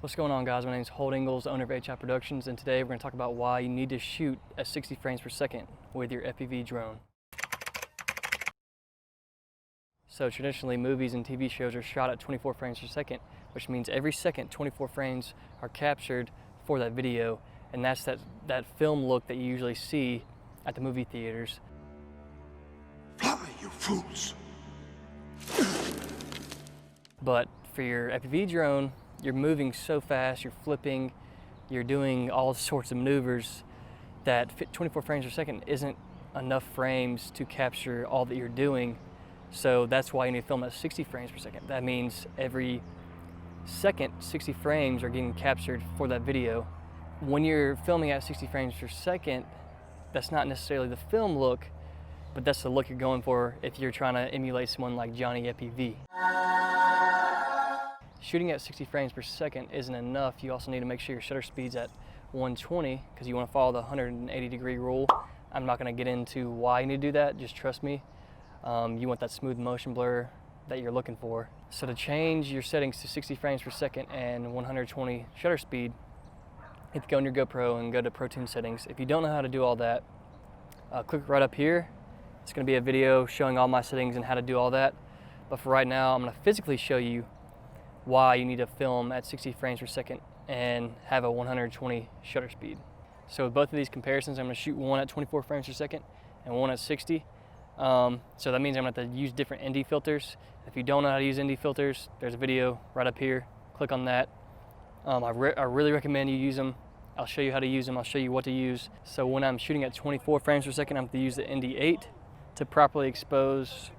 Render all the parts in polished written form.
What's going on, guys? My name is Holt Ingalls, owner of HI Productions, and today we're going to talk about why you need to shoot at 60 frames per second with your FPV drone. So traditionally, movies and TV shows are shot at 24 frames per second, which means every second 24 frames are captured for that video, and that's that film look that you usually see at the movie theaters. Fly, you fools! But for your FPV drone, you're moving so fast, you're flipping, you're doing all sorts of maneuvers that 24 frames per second isn't enough frames to capture all that you're doing. So that's why you need to film at 60 frames per second. That means every second, 60 frames are getting captured for that video. When you're filming at 60 frames per second, that's not necessarily the film look, but that's the look you're going for if you're trying to emulate someone like Johnny FPV. Shooting at 60 frames per second isn't enough. You also need to make sure your shutter speed's at 120 because you want to follow the 180-degree rule. I'm not going to get into why you need to do that, just trust me. You want that smooth motion blur that you're looking for. So to change your settings to 60 frames per second and 120 shutter speed, you have to go on your GoPro and go to Protune settings. If you don't know how to do all that, click right up here. It's going to be a video showing all my settings and how to do all that. But for right now, I'm going to physically show you why you need to film at 60 frames per second and have a 120 shutter speed. So with both of these comparisons, I'm going to shoot one at 24 frames per second and one at 60. So that means I'm going to have to use different ND filters. If you don't know how to use ND filters, there's a video right up here. Click on that. I really recommend you use them. I'll show you how to use them. I'll show you what to use. So when I'm shooting at 24 frames per second, I'm going to use the ND8 to properly expose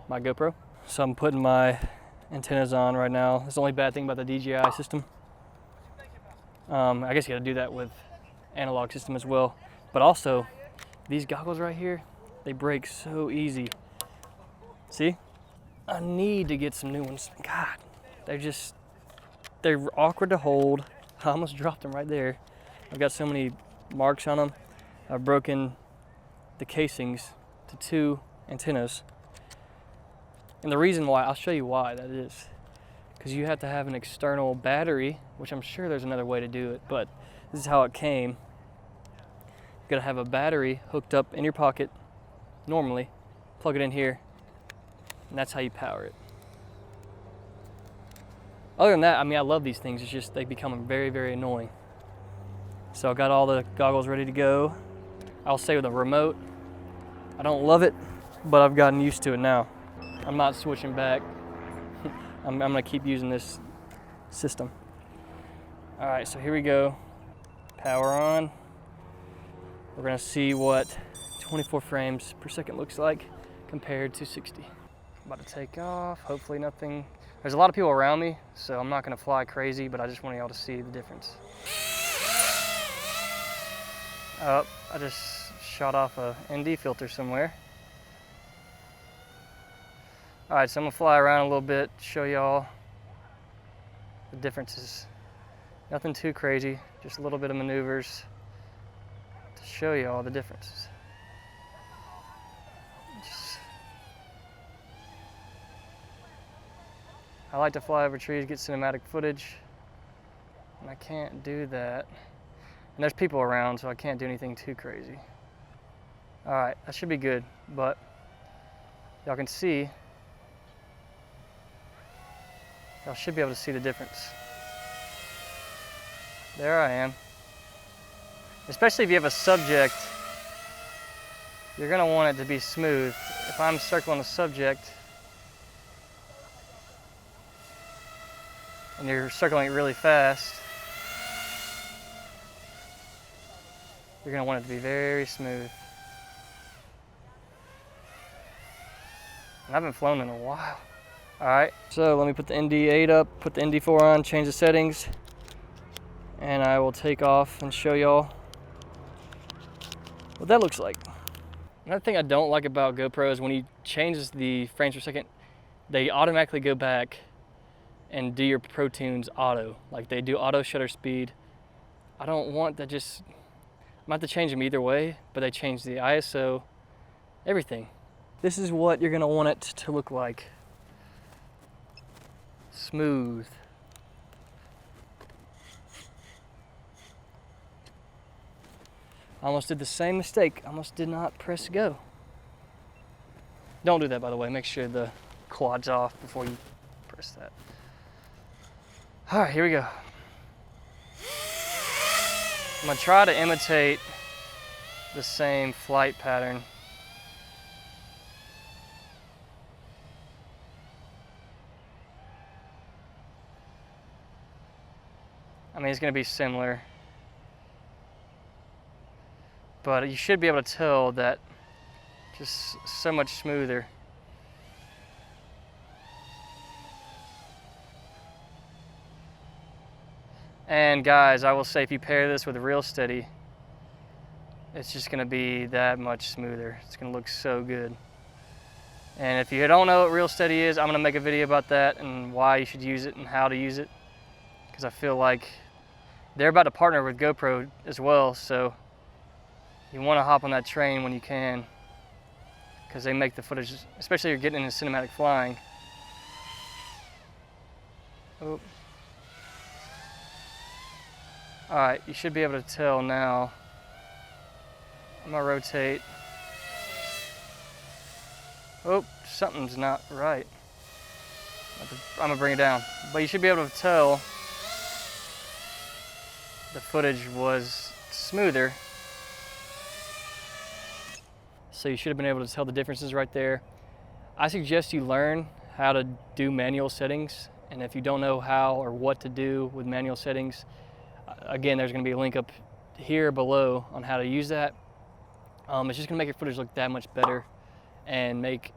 my GoPro. So I'm putting my antennas on right now. That's the only bad thing about the DJI system. I guess you gotta do that with analog system as well. But also, these goggles right here, they break so easy. See? I need to get some new ones. God, they're awkward to hold. I almost dropped them right there. I've got so many marks on them. I've broken the casings to 2 antennas. And the reason why, I'll show you why that is. Because you have to have an external battery, which I'm sure there's another way to do it, but this is how it came. You gotta have a battery hooked up in your pocket, normally, plug it in here, and that's how you power it. Other than that, I mean, I love these things, it's just they become very, very annoying. So I got all the goggles ready to go. I'll say with a remote, I don't love it, but I've gotten used to it now. I'm not switching back. I'm gonna keep using this system. All right, so here we go. Power on. We're gonna see what 24 frames per second looks like compared to 60. I'm about to take off, hopefully nothing. There's a lot of people around me, so I'm not gonna fly crazy, but I just want y'all to see the difference. Oh, I just shot off a ND filter somewhere. All right, so I'm gonna fly around a little bit, show y'all the differences. Nothing too crazy, just a little bit of maneuvers to show y'all the differences. I like to fly over trees, get cinematic footage, and I can't do that. And there's people around, so I can't do anything too crazy. All right, that should be good, but y'all can see, y'all should be able to see the difference. There I am. Especially if you have a subject, you're gonna want it to be smooth. If I'm circling a subject and you're circling it really fast, you're gonna want it to be very smooth. And I haven't flown in a while. All right, so let me put the ND8 up, put the ND4 on, change the settings, and I will take off and show y'all what that looks like. Another thing I don't like about GoPro is when you change the frames per second, they automatically go back and do your Protunes auto. Like they do auto shutter speed. I don't want that, just, I'm gonna have to change them either way, but they change the ISO, everything. This is what you're gonna want it to look like. Smooth. I almost did the same mistake. I almost did not press go. Don't do that, by the way. Make sure the quad's off before you press that. All right, here we go. I'm gonna try to imitate the same flight pattern. I mean, it's gonna be similar, but you should be able to tell that just so much smoother. And guys, I will say if you pair this with Reelsteady, it's just gonna be that much smoother. It's gonna look so good. And if you don't know what Reelsteady is, I'm gonna make a video about that and why you should use it and how to use it. Because I feel like they're about to partner with GoPro as well, so you wanna hop on that train when you can, because they make the footage, especially if you're getting into cinematic flying. Oh. All right, you should be able to tell now. I'm gonna rotate. Oh, something's not right. I'm gonna bring it down. But you should be able to tell the footage was smoother. So you should have been able to tell the differences right there. I suggest you learn how to do manual settings. And if you don't know how or what to do with manual settings, again, there's gonna be a link up here below on how to use that. It's just gonna make your footage look that much better and make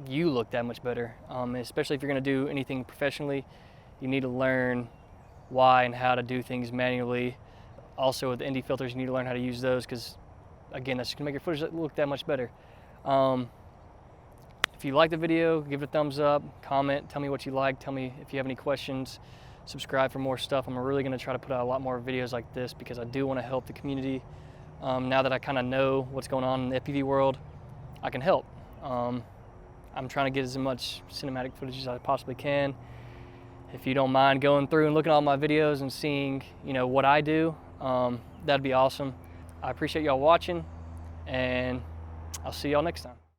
you look that much better. Especially if you're gonna do anything professionally, you need to learn why and how to do things manually. Also with the ND filters, you need to learn how to use those because, again, that's just gonna make your footage look that much better. If you like the video, give it a thumbs up, comment, tell me what you like, tell me if you have any questions, subscribe for more stuff. I'm really gonna try to put out a lot more videos like this because I do wanna help the community. Now that I kinda know what's going on in the FPV world, I can help. I'm trying to get as much cinematic footage as I possibly can. If you don't mind going through and looking at all my videos and seeing, what I do, that'd be awesome. I appreciate y'all watching, and I'll see y'all next time.